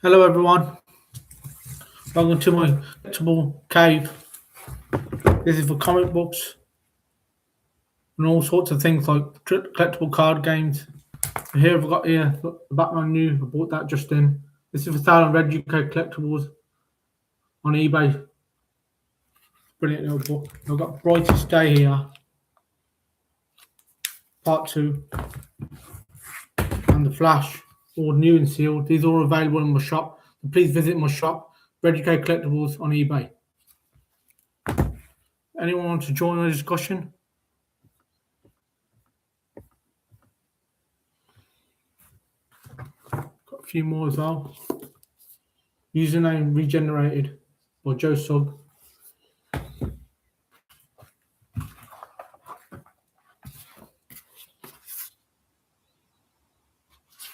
Hello everyone, welcome to my Collectable Cave. This is for comic books and all sorts of things like collectible card games. Here I've got the Batman new. I bought that just in. This is for sale on Redukcollectables on eBay. Brilliant little book. I've got Brightest Day here, part 2, and The Flash, all new and sealed. These are all available in my shop. So please visit my shop, Redukcollectables on eBay. Anyone want to join the discussion? Got a few more as well. Username regenerated by Joe Sugg.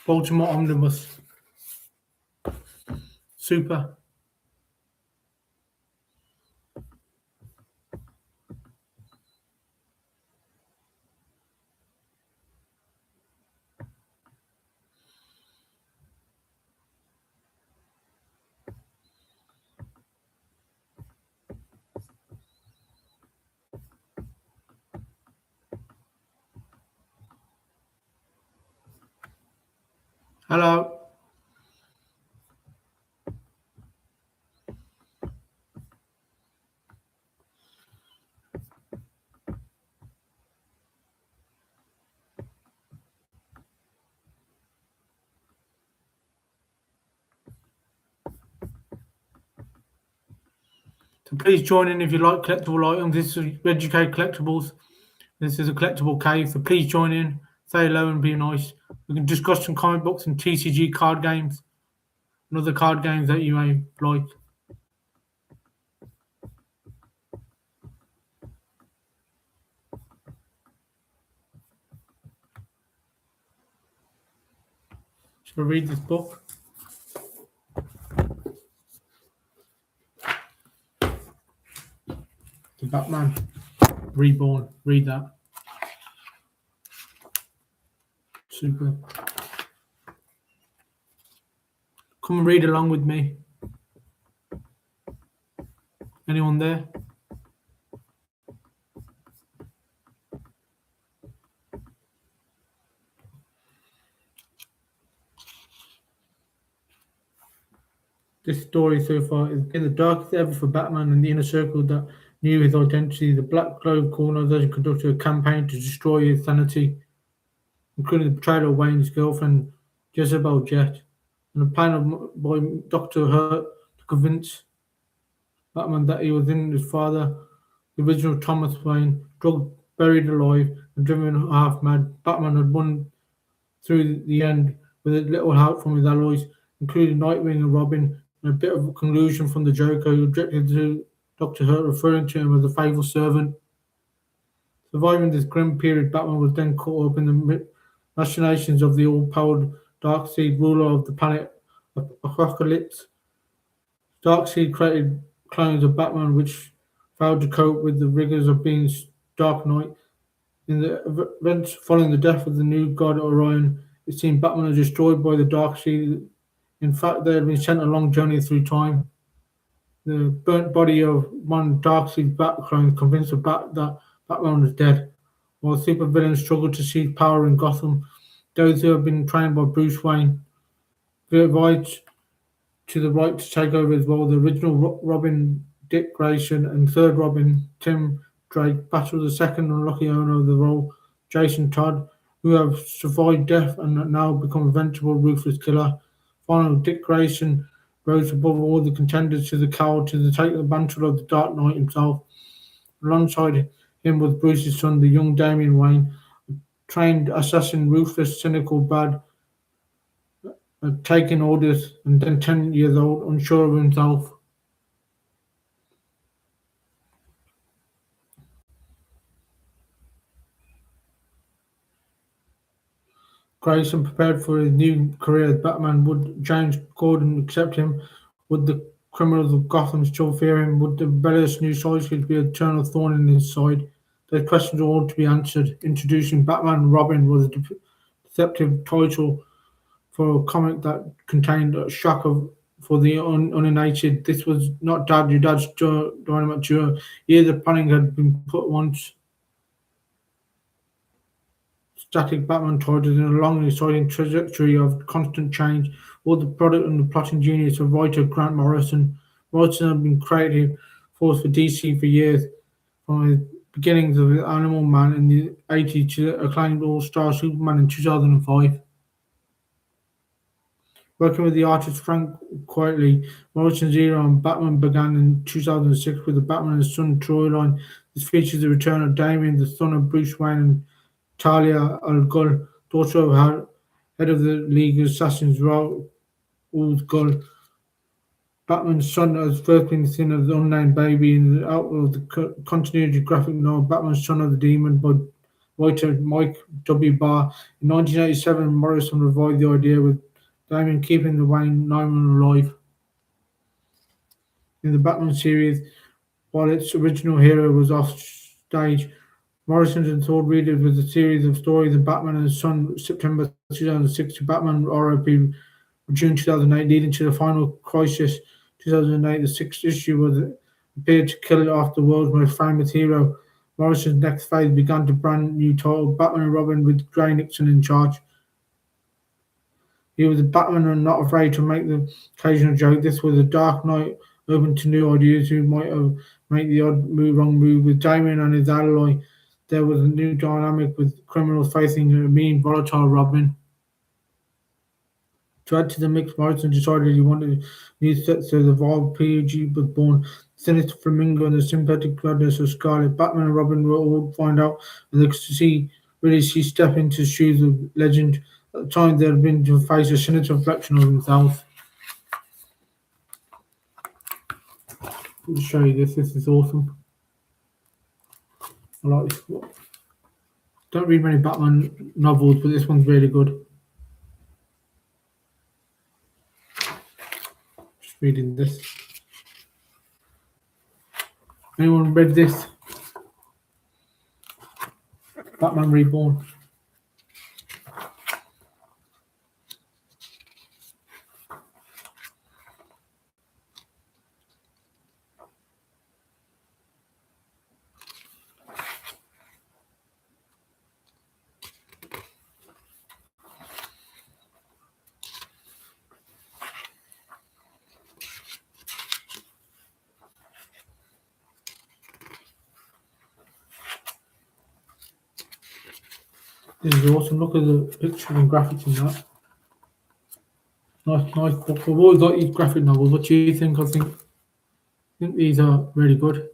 Baltimore Omnibus. Super. Hello. So please join in if you like collectible items. This is Educate Collectibles. This is a collectible cave. So please join in, say hello and be nice. We can discuss some comic books and TCG card games and other card games that you may like. Shall I read this book? The Batman Reborn. Read that. Super. Come and read along with me. Anyone there? This story so far is in the darkest ever for Batman and the inner circle that knew his identity. The Black Glove Corporation conducted a campaign to destroy his sanity, including the betrayal of Wayne's girlfriend, Jezebel Jet, and a plan by Dr. Hurt to convince Batman that he was in his father, the original Thomas Wayne, drugged, buried alive, and driven half mad. Batman had won through the end with a little help from his allies, including Nightwing and Robin, and a bit of a collusion from the Joker, who objected to Dr. Hurt, referring to him as a faithful servant. Surviving this grim period, Batman was then caught up in the machinations of the all-powered Darkseid, ruler of the planet Apocalypse. Darkseid created clones of Batman which failed to cope with the rigors of being Dark Knight. In the events following the death of the new god Orion, it seemed Batman was destroyed by the Darkseid. In fact, they had been sent a long journey through time. The burnt body of one Darkseid Bat clone convinced the Bat that Batman was dead, while supervillains struggled to seize power in Gotham. Those who had been trained by Bruce Wayne vied to the right to take over as well. The original Robin, Dick Grayson, and third Robin, Tim Drake, battled the second unlucky owner of the role, Jason Todd, who have survived death and now become a vengeful, ruthless killer. Finally, Dick Grayson rose above all the contenders to the cowl to take the mantle of the Dark Knight himself. Alongside him was Bruce's son, the young Damian Wayne, a trained assassin, ruthless, cynical, bad, taking orders, and then 10 years old, unsure of himself. Grayson prepared for his new career as Batman. Would James Gordon accept him? Would the criminals of Gotham still fear him? Would the rebellious new sidekick be an eternal thorn in his side? Those questions are all to be answered. Introducing Batman and Robin was a deceptive title for a comic that contained a shock of for the uninitiated. This was not your dad's dynamite duo. Yeah, the planning had been put once. Static Batman titles in a long and exciting trajectory of constant change. All the product and the plotting genius of writer Grant Morrison. Morrison had been creative force for DC for years, from the beginnings of Animal Man in the '80s to the acclaimed All-Star Superman in 2005. Working with the artist Frank Quitely, Morrison's era on Batman began in 2006 with the Batman and Son storyline. This features the return of Damian, the son of Bruce Wayne, and Talia al Ghul, daughter of head of the League of Assassins, Ra's al Ghul. Batman's son has first been seen as the unnamed baby in the outlaw of the continuity graphic novel Batman's Son of the Demon by writer Mike W. Barr. In 1987, Morrison revived the idea with Damian keeping the Wayne Neiman alive. In the Batman series, while its original hero was off stage, Morrison enthralled readers with a series of stories of Batman and his son September 2006 to Batman RIP June 2008, leading to the final crisis 2008. The sixth issue was appeared to kill off the world's most famous hero. Morrison's next phase began to brand new title Batman and Robin with Gray Nixon in charge. He was a Batman and not afraid to make the occasional joke. This was a dark night open to new ideas who might have made the wrong move. With Damien and his ally, there was a new dynamic with criminals facing a mean, volatile Robin. To add to the mix, Morrison decided he wanted new sets, so the Evolved PG was born. Sinister Flamingo and the sympathetic gladness of Scarlet. Batman and Robin will all find out, and they could really see step into the shoes of legend. At the time, they had been to face a sinister reflection of themselves. Let me show you this. This is awesome. I like this. Don't read many Batman novels, but this one's really good. Just reading this. Anyone read this? Batman Reborn. This is awesome. Look at the pictures and graphics in that. Nice book. I've always liked these graphic novels. What do you think? I think these are really good.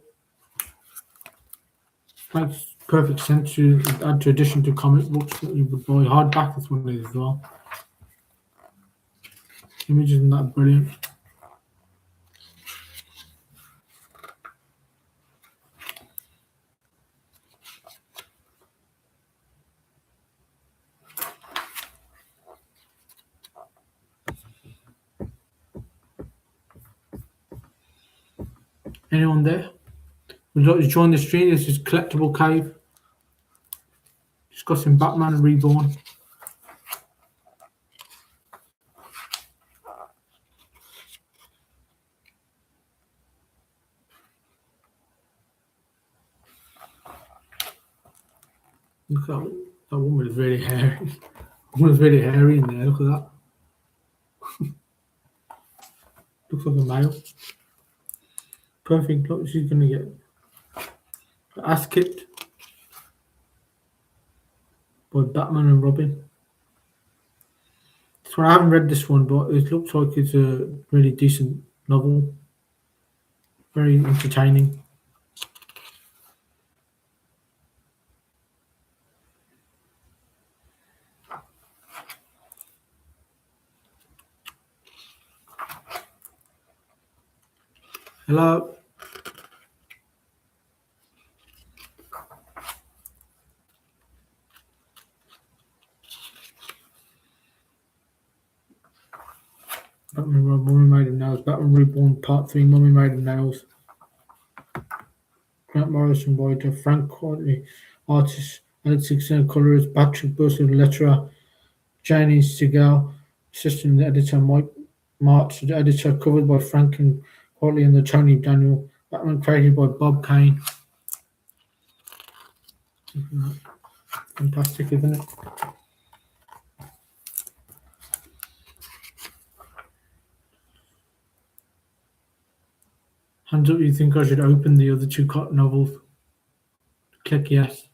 Makes perfect sense to add to addition to comic books that you would buy. Hardback, this one is as well. Images in that are brilliant. Anyone there? Would you like to join the stream? This is Collectable Cave. Discussing Batman Reborn. Look at that woman is really hairy. Woman's really hairy in there. Look at that. Looks like a male. Perfect. Look, she's gonna get ass kicked by Batman and Robin. This one I haven't read this one, but it looks like it's a really decent novel. Very entertaining. Hello. Batman Mummy Made of Nails. Batman Reborn Part 3 Mummy Made of Nails. Grant Morrison writer, Frank Quitely artist, Alex Dixon colorist, Patrick Burson letterer, Janie Segal assistant editor, Mike March, the editor, covered by Frank and Qualley and the Tony Daniel. Batman created by Bob Kane. Fantastic, isn't it? Hands up, you think I should open the other two novels? Click yes.